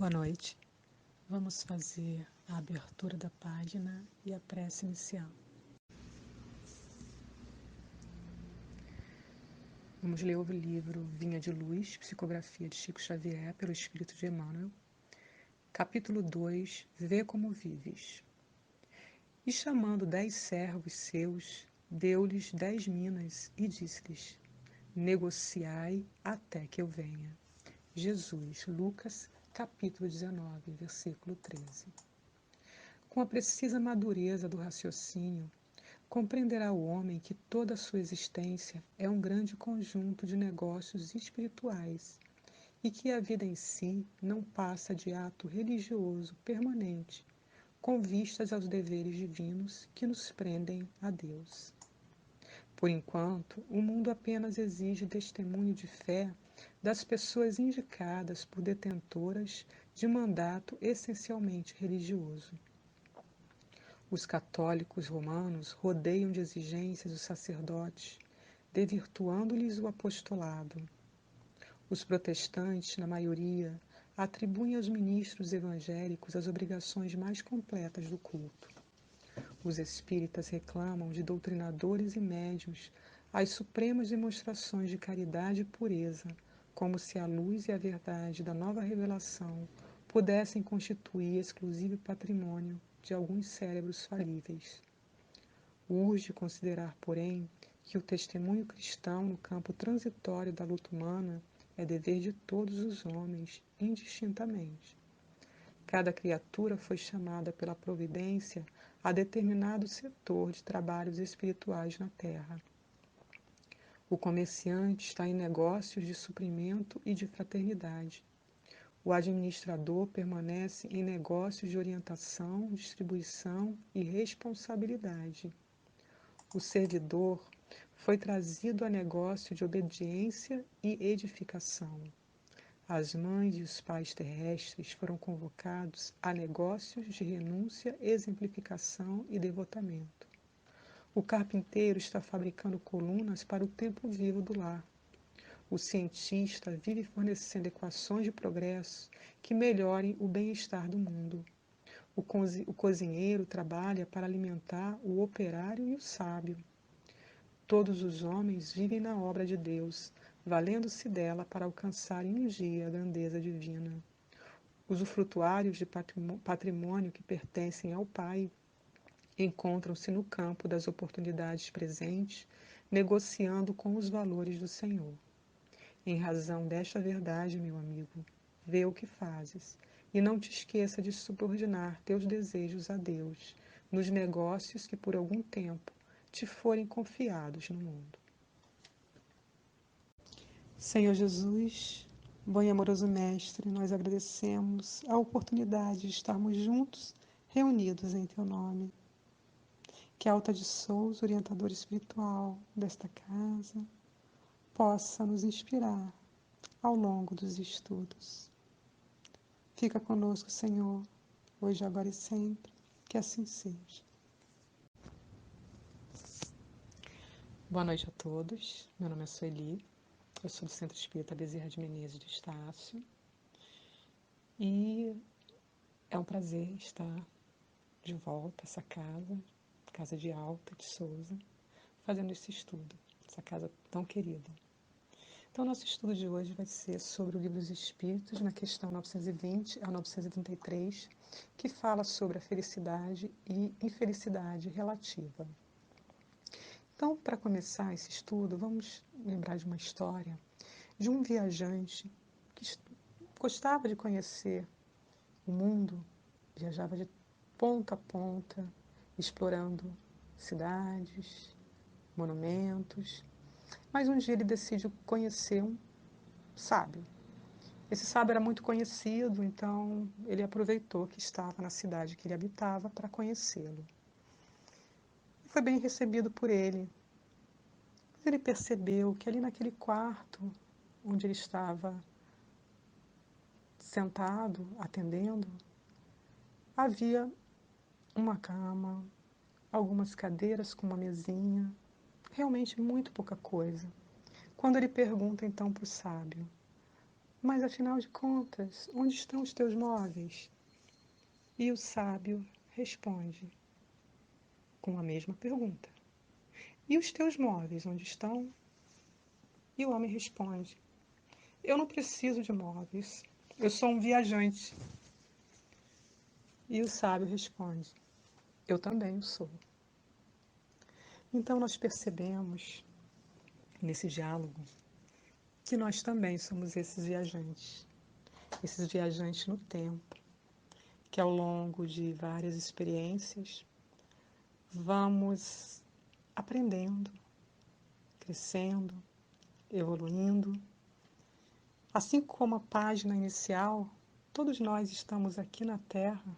Boa noite. Vamos fazer a abertura da página e a prece inicial. Vamos ler o livro Vinha de Luz, Psicografia de Chico Xavier, pelo Espírito de Emmanuel. Capítulo 2, Vê como vives. E chamando 10 servos seus, deu-lhes 10 minas e disse-lhes: negociai até que eu venha. Jesus, Lucas, capítulo 19, versículo 13. Com a precisa madureza do raciocínio, compreenderá o homem que toda a sua existência é um grande conjunto de negócios espirituais e que a vida em si não passa de ato religioso permanente, com vistas aos deveres divinos que nos prendem a Deus. Por enquanto, o mundo apenas exige testemunho de fé das pessoas indicadas por detentoras de mandato essencialmente religioso. Os católicos romanos rodeiam de exigências os sacerdotes, desvirtuando-lhes o apostolado. Os protestantes, na maioria, atribuem aos ministros evangélicos as obrigações mais completas do culto. Os espíritas reclamam de doutrinadores e médiuns as supremas demonstrações de caridade e pureza, como se a luz e a verdade da nova revelação pudessem constituir exclusivo patrimônio de alguns cérebros falíveis. Urge considerar, porém, que o testemunho cristão no campo transitório da luta humana é dever de todos os homens, indistintamente. Cada criatura foi chamada pela providência a determinado setor de trabalhos espirituais na terra. O comerciante está em negócios de suprimento e de fraternidade. O administrador permanece em negócios de orientação, distribuição e responsabilidade. O servidor foi trazido a negócio de obediência e edificação. As mães e os pais terrestres foram convocados a negócios de renúncia, exemplificação e devotamento. O carpinteiro está fabricando colunas para o tempo vivo do lar. O cientista vive fornecendo equações de progresso que melhorem o bem-estar do mundo. O cozinheiro trabalha para alimentar o operário e o sábio. Todos os homens vivem na obra de Deus, valendo-se dela para alcançarem um dia a grandeza divina. Os usufrutuários de patrimônio que pertencem ao Pai encontram-se no campo das oportunidades presentes, negociando com os valores do Senhor. Em razão desta verdade, meu amigo, vê o que fazes, e não te esqueça de subordinar teus desejos a Deus, nos negócios que por algum tempo te forem confiados no mundo. Senhor Jesus, bom e amoroso Mestre, nós agradecemos a oportunidade de estarmos juntos, reunidos em Teu nome. Que a Alta de Souza, orientadora espiritual desta casa, possa nos inspirar ao longo dos estudos. Fica conosco, Senhor, hoje, agora e sempre, que assim seja. Boa noite a todos, meu nome é Sueli, eu sou do Centro Espírita Bezerra de Menezes de Estácio e é um prazer estar de volta a essa casa de Alta de Souza, fazendo esse estudo, essa casa tão querida. Então, nosso estudo de hoje vai ser sobre o Livro dos Espíritos, na questão 920 a 933, que fala sobre a felicidade e infelicidade relativa. Então, para começar esse estudo, vamos lembrar de uma história de um viajante que gostava de conhecer o mundo, viajava de ponta a ponta, explorando cidades, monumentos, mas um dia ele decide conhecer um sábio. Esse sábio era muito conhecido, então ele aproveitou que estava na cidade que ele habitava para conhecê-lo. Foi bem recebido por ele. Mas ele percebeu que ali naquele quarto onde ele estava sentado, atendendo, havia uma cama, algumas cadeiras com uma mesinha, realmente muito pouca coisa. Quando ele pergunta então para o sábio: Mas afinal de contas, onde estão os teus móveis? E o sábio responde com a mesma pergunta. E os teus móveis, onde estão? E o homem responde: eu não preciso de móveis, eu sou um viajante. E o sábio responde: eu também o sou. Então nós percebemos nesse diálogo que nós também somos esses viajantes no tempo, que ao longo de várias experiências vamos aprendendo, crescendo, evoluindo. Assim como a página inicial, todos nós estamos aqui na Terra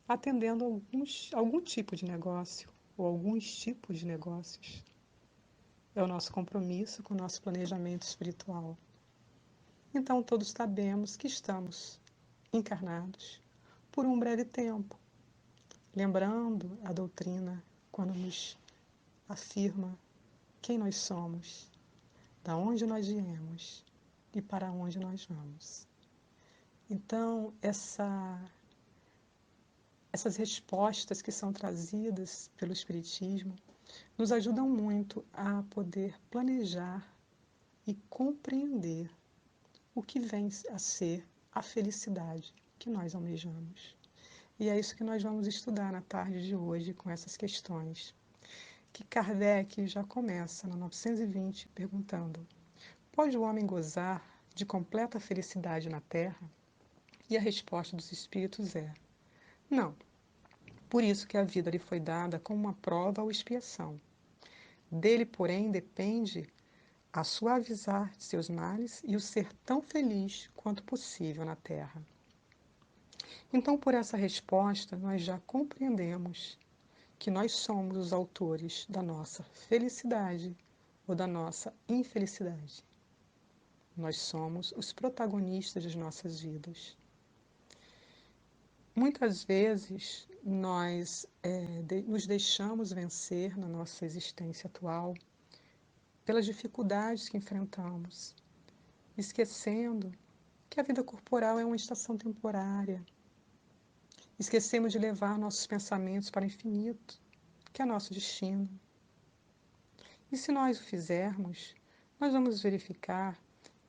atendendo algum tipo de negócio ou alguns tipos de negócios. É o nosso compromisso com o nosso planejamento espiritual. Então, todos sabemos que estamos encarnados por um breve tempo, lembrando a doutrina quando nos afirma quem nós somos, da onde nós viemos e para onde nós vamos. Então, essas respostas que são trazidas pelo Espiritismo nos ajudam muito a poder planejar e compreender o que vem a ser a felicidade que nós almejamos. E é isso que nós vamos estudar na tarde de hoje com essas questões, que Kardec já começa no 920 perguntando: pode o homem gozar de completa felicidade na Terra? E a resposta dos espíritos é: não. Por isso que a vida lhe foi dada como uma prova ou expiação. Dele, porém, depende a suavizar seus males e o ser tão feliz quanto possível na Terra. Então, por essa resposta, nós já compreendemos que nós somos os autores da nossa felicidade ou da nossa infelicidade. Nós somos os protagonistas das nossas vidas. Muitas vezes nós nos deixamos vencer na nossa existência atual pelas dificuldades que enfrentamos, esquecendo que a vida corporal é uma estação temporária. Esquecemos de levar nossos pensamentos para o infinito, que é nosso destino. E se nós o fizermos, nós vamos verificar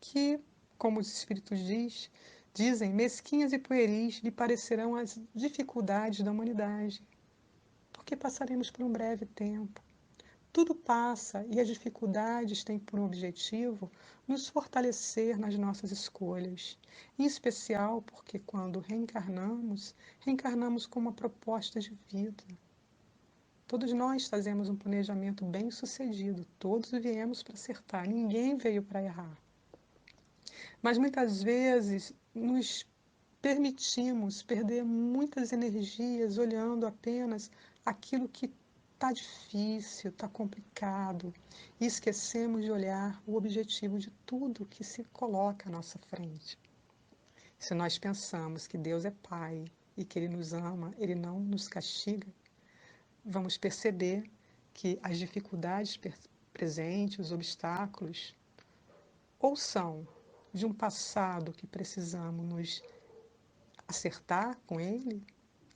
que, como os Espíritos dizem, mesquinhas e pueris lhe parecerão as dificuldades da humanidade, porque passaremos por um breve tempo. Tudo passa e as dificuldades têm por objetivo nos fortalecer nas nossas escolhas, em especial porque quando reencarnamos, reencarnamos com uma proposta de vida. Todos nós fazemos um planejamento bem sucedido, todos viemos para acertar, ninguém veio para errar. Mas muitas vezes nos permitimos perder muitas energias olhando apenas aquilo que está difícil, está complicado, e esquecemos de olhar o objetivo de tudo que se coloca à nossa frente. Se nós pensamos que Deus é Pai e que Ele nos ama, Ele não nos castiga, vamos perceber que as dificuldades presentes, os obstáculos, ou são de um passado que precisamos nos acertar com ele,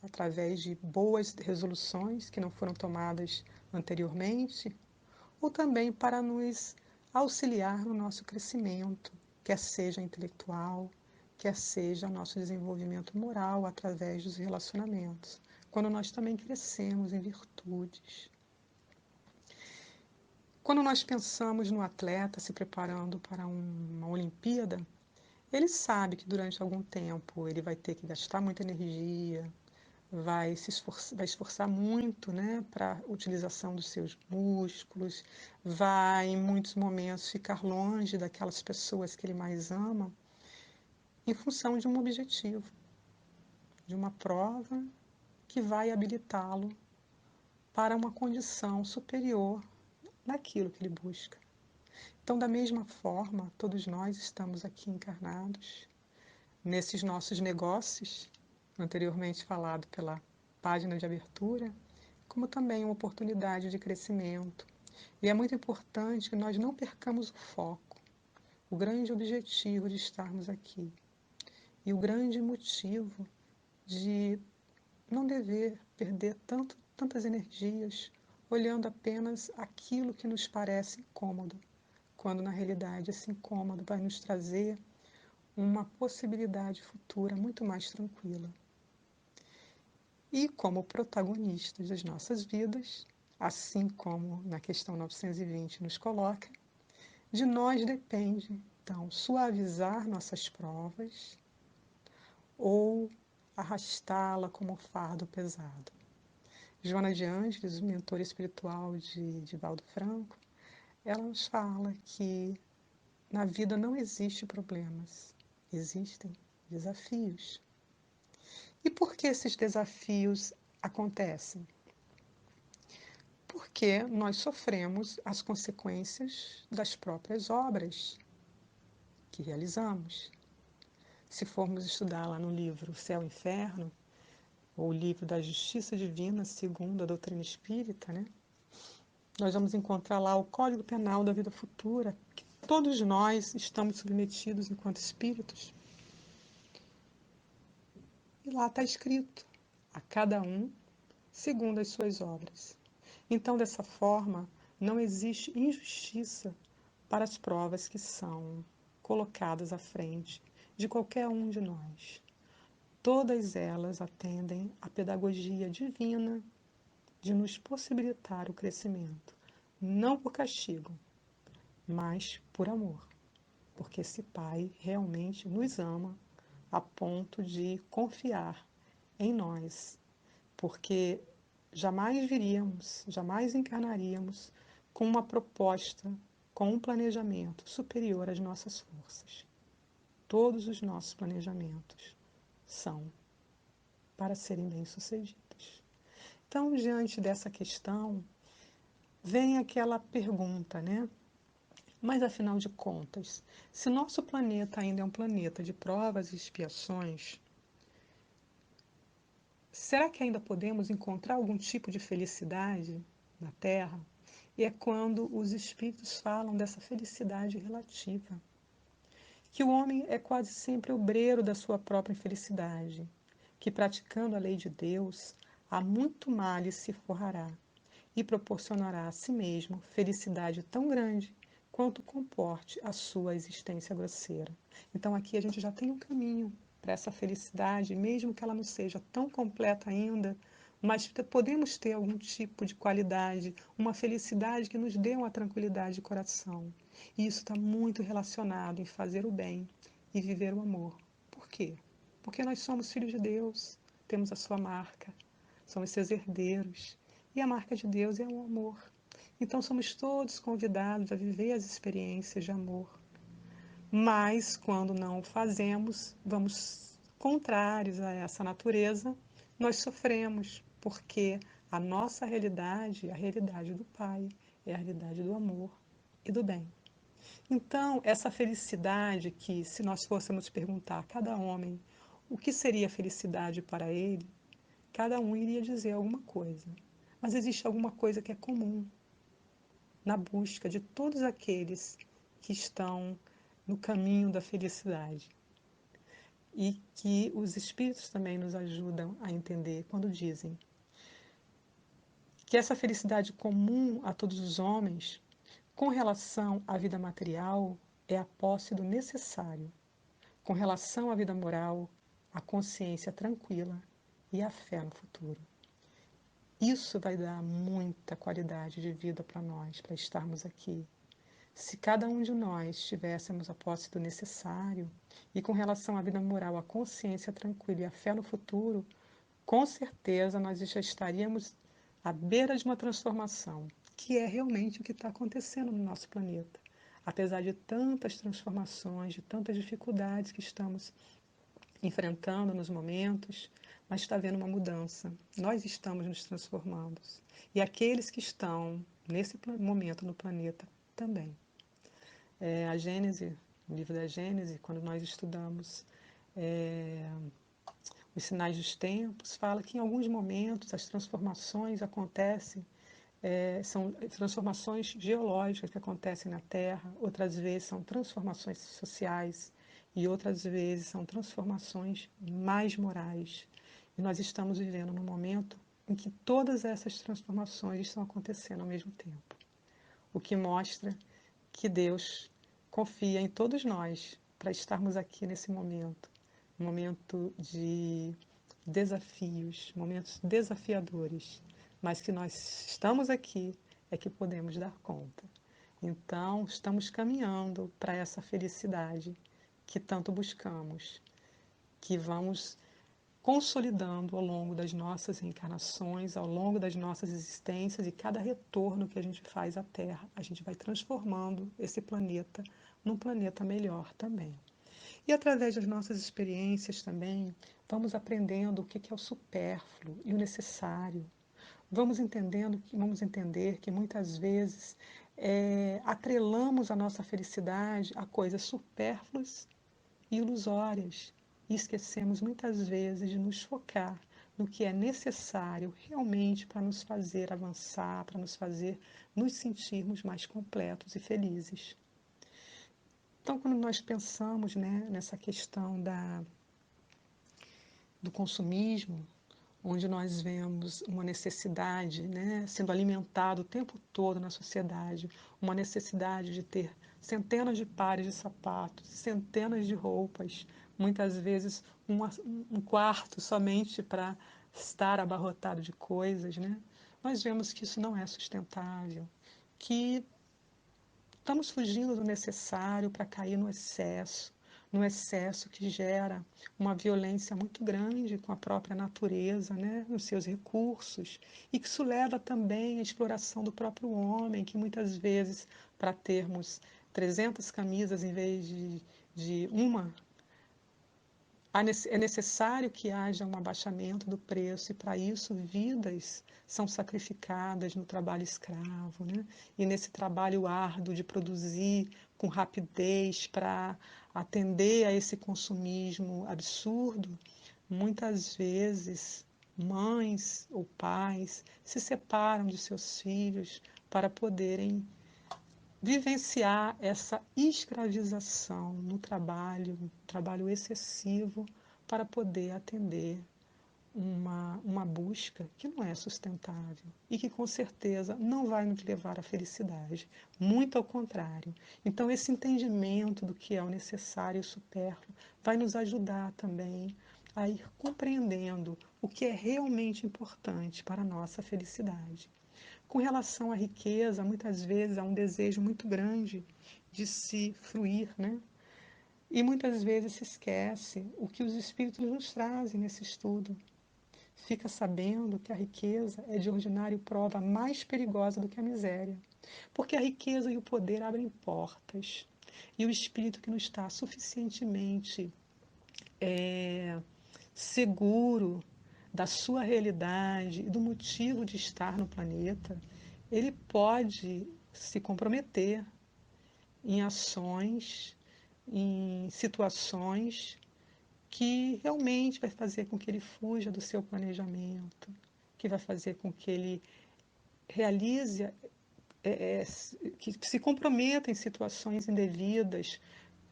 através de boas resoluções que não foram tomadas anteriormente, ou também para nos auxiliar no nosso crescimento, quer seja intelectual, quer seja nosso desenvolvimento moral através dos relacionamentos, quando nós também crescemos em virtudes. Quando nós pensamos no atleta se preparando para uma Olimpíada, ele sabe que durante algum tempo ele vai ter que gastar muita energia, vai esforçar muito, né, para a utilização dos seus músculos, vai em muitos momentos ficar longe daquelas pessoas que ele mais ama, em função de um objetivo, de uma prova que vai habilitá-lo para uma condição superior naquilo que ele busca. Então, da mesma forma, todos nós estamos aqui encarnados nesses nossos negócios, anteriormente falado pela página de abertura, como também uma oportunidade de crescimento. E é muito importante que nós não percamos o foco. o grande objetivo de estarmos aqui e o grande motivo de não dever perder tantas energias olhando apenas aquilo que nos parece incômodo, quando na realidade esse incômodo vai nos trazer uma possibilidade futura muito mais tranquila. E como protagonistas das nossas vidas, assim como na questão 920 nos coloca, de nós depende, então, suavizar nossas provas ou arrastá-la como fardo pesado. Joana de Ângeles, mentora espiritual de Divaldo Franco, ela nos fala que na vida não existe problemas, existem desafios. E por que esses desafios acontecem? Porque nós sofremos as consequências das próprias obras que realizamos. Se formos estudar lá no livro Céu e Inferno, ou o livro da Justiça Divina, segundo a doutrina espírita, né? Nós vamos encontrar lá o Código Penal da Vida Futura, que todos nós estamos submetidos enquanto espíritos. E lá está escrito, a cada um segundo as suas obras. Então, dessa forma, não existe injustiça para as provas que são colocadas à frente de qualquer um de nós. Todas elas atendem à pedagogia divina de nos possibilitar o crescimento, não por castigo, mas por amor, porque esse Pai realmente nos ama a ponto de confiar em nós, porque jamais viríamos, jamais encarnaríamos com uma proposta, com um planejamento superior às nossas forças. Todos os nossos planejamentos são para serem bem-sucedidos. Então, diante dessa questão, vem aquela pergunta, né? Mas, afinal de contas, se nosso planeta ainda é um planeta de provas e expiações, será que ainda podemos encontrar algum tipo de felicidade na Terra? E é quando os espíritos falam dessa felicidade relativa, que o homem é quase sempre obreiro da sua própria infelicidade, que praticando a lei de Deus, há muito male se forrará e proporcionará a si mesmo felicidade tão grande quanto comporte a sua existência grosseira. Então aqui a gente já tem um caminho para essa felicidade, mesmo que ela não seja tão completa ainda, mas podemos ter algum tipo de qualidade, uma felicidade que nos dê uma tranquilidade de coração. E isso está muito relacionado em fazer o bem e viver o amor. Por quê? Porque nós somos filhos de Deus, temos a sua marca, somos seus herdeiros. E a marca de Deus é o amor. Então somos todos convidados a viver as experiências de amor. Mas quando não o fazemos, vamos contrários a essa natureza, nós sofremos, porque a nossa realidade é a realidade do Pai, é a realidade do amor e do bem. Então, essa felicidade que, se nós fôssemos perguntar a cada homem o que seria felicidade para ele, cada um iria dizer alguma coisa. Mas existe alguma coisa que é comum na busca de todos aqueles que estão no caminho da felicidade. E que os espíritos também nos ajudam a entender quando dizem que essa felicidade comum a todos os homens, com relação à vida material, é a posse do necessário. Com relação à vida moral, a consciência tranquila e a fé no futuro. Isso vai dar muita qualidade de vida para nós, para estarmos aqui. Se cada um de nós tivéssemos a posse do necessário e com relação à vida moral, a consciência tranquila e a fé no futuro, com certeza nós já estaríamos à beira de uma transformação, que é realmente o que está acontecendo no nosso planeta. Apesar de tantas transformações, de tantas dificuldades que estamos enfrentando nos momentos, mas está havendo uma mudança. Nós estamos nos transformando. E aqueles que estão nesse momento no planeta também. A Gênese, o livro da Gênese, quando nós estudamos os sinais dos tempos, fala que em alguns momentos as transformações acontecem são transformações geológicas que acontecem na Terra, outras vezes são transformações sociais e outras vezes são transformações mais morais. E nós estamos vivendo num momento em que todas essas transformações estão acontecendo ao mesmo tempo, o que mostra que Deus confia em todos nós para estarmos aqui nesse momento, um momento de desafios, momentos desafiadores, mas que nós estamos aqui é que podemos dar conta. Então, estamos caminhando para essa felicidade que tanto buscamos, que vamos consolidando ao longo das nossas reencarnações, ao longo das nossas existências, e cada retorno que a gente faz à Terra, a gente vai transformando esse planeta num planeta melhor também. E através das nossas experiências também, vamos aprendendo o que é o supérfluo e o necessário. Vamos entender que muitas vezes atrelamos a nossa felicidade a coisas supérfluas e ilusórias. E esquecemos muitas vezes de nos focar no que é necessário realmente para nos fazer avançar, para nos fazer nos sentirmos mais completos e felizes. Então, quando nós pensamos, né, nessa questão do consumismo, onde nós vemos uma necessidade, né, sendo alimentada o tempo todo na sociedade, uma necessidade de ter centenas de pares de sapatos, centenas de roupas, muitas vezes um quarto somente para estar abarrotado de coisas, né? Nós vemos que isso não é sustentável, que estamos fugindo do necessário para cair no excesso que gera uma violência muito grande com a própria natureza, né, nos seus recursos, e que isso leva também à exploração do próprio homem, que muitas vezes, para termos 300 camisas em vez de uma, é necessário que haja um abaixamento do preço, e para isso vidas são sacrificadas no trabalho escravo, né? E nesse trabalho árduo de produzir com rapidez para atender a esse consumismo absurdo, muitas vezes mães ou pais se separam de seus filhos para poderem vivenciar essa escravização no trabalho excessivo, para poder atender uma busca que não é sustentável e que com certeza não vai nos levar à felicidade, muito ao contrário. Então, esse entendimento do que é o necessário e o supérfluo vai nos ajudar também a ir compreendendo o que é realmente importante para a nossa felicidade. Com relação à riqueza, muitas vezes há um desejo muito grande de se fruir, né? E muitas vezes se esquece o que os espíritos nos trazem nesse estudo. Fica sabendo que a riqueza é de ordinário prova mais perigosa do que a miséria, porque a riqueza e o poder abrem portas, e o espírito que não está suficientemente seguro da sua realidade e do motivo de estar no planeta, ele pode se comprometer em ações, em situações que realmente vai fazer com que ele fuja do seu planejamento, que vai fazer com que ele realize, que se comprometa em situações indevidas,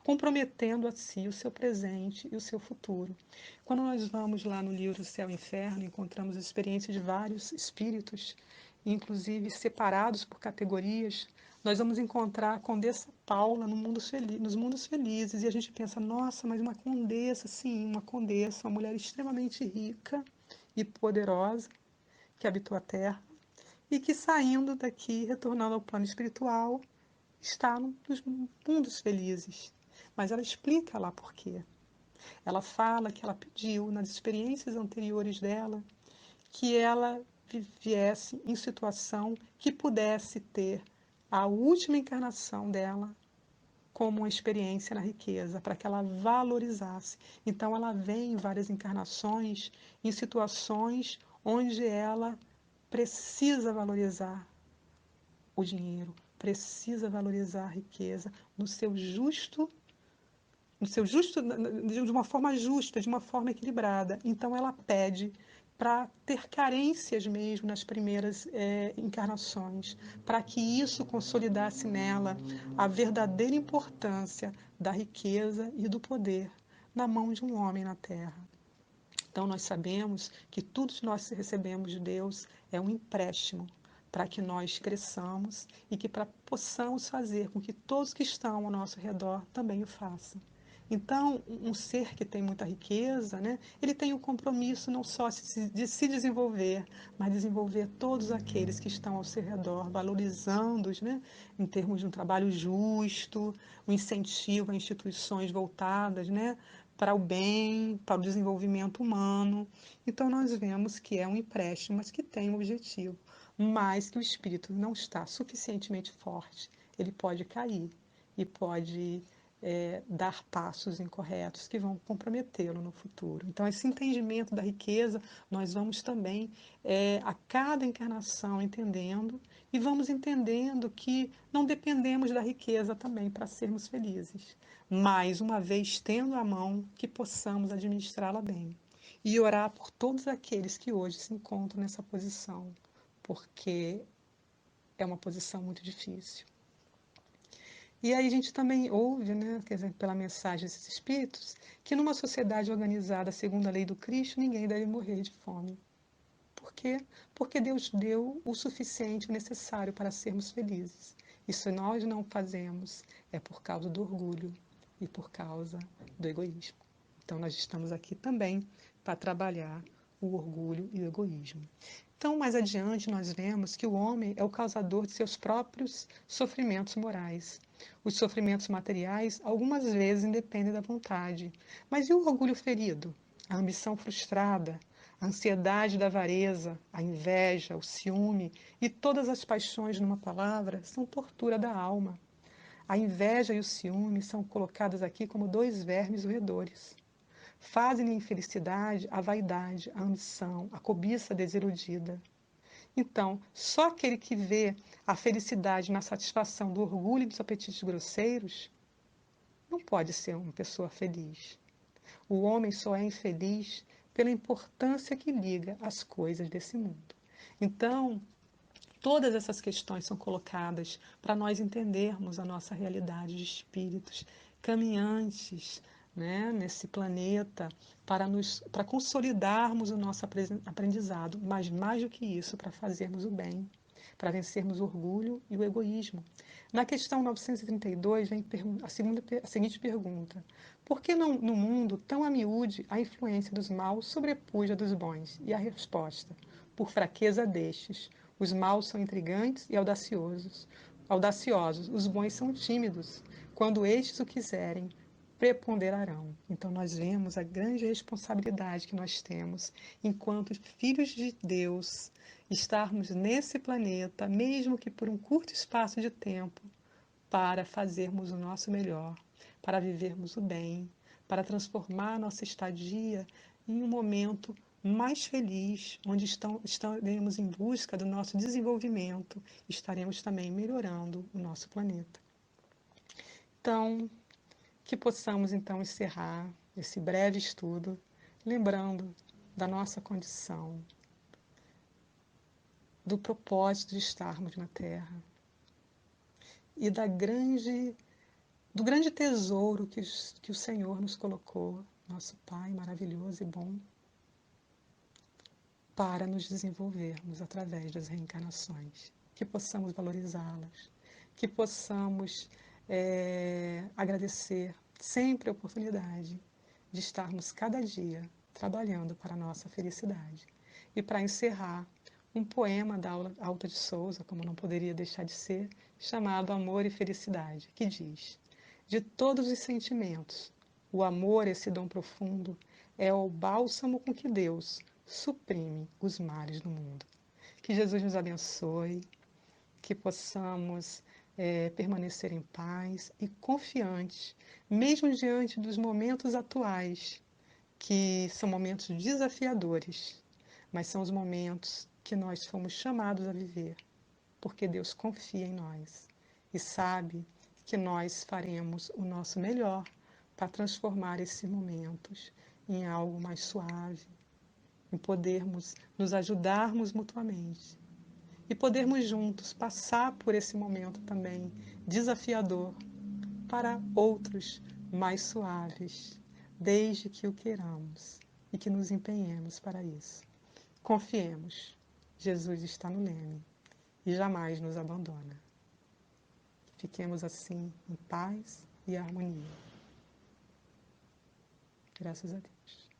comprometendo a si o seu presente e o seu futuro. Quando nós vamos lá no livro Céu e Inferno, encontramos a experiência de vários espíritos, inclusive separados por categorias. Nós vamos encontrar a Condessa Paula no nos mundos felizes, e a gente pensa, nossa, mas uma condessa, sim, uma condessa, uma mulher extremamente rica e poderosa, que habitou a Terra, e que saindo daqui, retornando ao plano espiritual, está nos mundos felizes. Mas ela explica lá por quê. Ela fala que ela pediu, nas experiências anteriores dela, que ela viesse em situação que pudesse ter a última encarnação dela como uma experiência na riqueza, para que ela valorizasse. Então, ela vem em várias encarnações, em situações onde ela precisa valorizar o dinheiro, precisa valorizar a riqueza de uma forma justa, de uma forma equilibrada. Então ela pede para ter carências mesmo nas primeiras encarnações, para que isso consolidasse nela a verdadeira importância da riqueza e do poder na mão de um homem na Terra. Então, nós sabemos que tudo que nós recebemos de Deus é um empréstimo para que nós cresçamos e que possamos fazer com que todos que estão ao nosso redor também o façam. Então, um ser que tem muita riqueza, né, ele tem o compromisso não só de se desenvolver, mas desenvolver todos aqueles que estão ao seu redor, valorizando-os, né, em termos de um trabalho justo, um incentivo a instituições voltadas, né, para o bem, para o desenvolvimento humano. Então, nós vemos que é um empréstimo, mas que tem um objetivo, mas que o espírito não está suficientemente forte, ele pode cair e pode dar passos incorretos que vão comprometê-lo no futuro. Então, esse entendimento da riqueza, nós vamos também, a cada encarnação, entendendo, e vamos entendendo que não dependemos da riqueza também para sermos felizes. Mas, uma vez tendo a mão, que possamos administrá-la bem. E orar por todos aqueles que hoje se encontram nessa posição, porque é uma posição muito difícil. E aí a gente também ouve, né, quer dizer, pela mensagem desses espíritos, que numa sociedade organizada segundo a lei do Cristo, ninguém deve morrer de fome. Por quê? Porque Deus deu o suficiente, o necessário para sermos felizes. E se nós não fazemos, é por causa do orgulho e por causa do egoísmo. Então nós estamos aqui também para trabalhar o orgulho e o egoísmo. Então, mais adiante, nós vemos que o homem é o causador de seus próprios sofrimentos morais. Os sofrimentos materiais, algumas vezes, independem da vontade. Mas e o orgulho ferido? A ambição frustrada? A ansiedade da avareza, a inveja, o ciúme e todas as paixões, numa palavra, são tortura da alma. A inveja e o ciúme são colocados aqui como dois vermes roedores. Fazem a infelicidade, a vaidade, a ambição, a cobiça desiludida. Então, só aquele que vê a felicidade na satisfação do orgulho e dos apetites grosseiros não pode ser uma pessoa feliz. O homem só é infeliz pela importância que liga às coisas desse mundo. Então, todas essas questões são colocadas para nós entendermos a nossa realidade de espíritos caminhantes, né, nesse planeta, para consolidarmos o nosso aprendizado, mas mais do que isso, para fazermos o bem, para vencermos o orgulho e o egoísmo. Na questão 932 vem a seguinte pergunta: por que não, no mundo tão a miúde a influência dos maus sobrepuja dos bons? E a resposta: por fraqueza destes. Os maus são intrigantes e audaciosos. Os bons são tímidos. Quando estes o quiserem, preponderarão. Então nós vemos a grande responsabilidade que nós temos enquanto filhos de Deus, estarmos nesse planeta, mesmo que por um curto espaço de tempo, para fazermos o nosso melhor, para vivermos o bem, para transformar a nossa estadia em um momento mais feliz, onde estaremos em busca do nosso desenvolvimento, estaremos também melhorando o nosso planeta. Então, que possamos então encerrar esse breve estudo, lembrando da nossa condição, do propósito de estarmos na Terra e do grande tesouro que o Senhor nos colocou, nosso Pai maravilhoso e bom, para nos desenvolvermos através das reencarnações, que possamos valorizá-las, que possamos agradecer sempre a oportunidade de estarmos cada dia trabalhando para a nossa felicidade. E para encerrar, um poema da Alta de Souza, como não poderia deixar de ser, chamado Amor e Felicidade, que diz: de todos os sentimentos, o amor, esse dom profundo, é o bálsamo com que Deus suprime os males do mundo. Que Jesus nos abençoe, que possamos permanecer em paz e confiantes, mesmo diante dos momentos atuais, que são momentos desafiadores, mas são os momentos que nós fomos chamados a viver, porque Deus confia em nós e sabe que nós faremos o nosso melhor para transformar esses momentos em algo mais suave, em podermos nos ajudarmos mutuamente e podermos juntos passar por esse momento também desafiador para outros mais suaves, desde que o queiramos e que nos empenhemos para isso. Confiemos, Jesus está no Leme e jamais nos abandona. Fiquemos assim em paz e harmonia. Graças a Deus.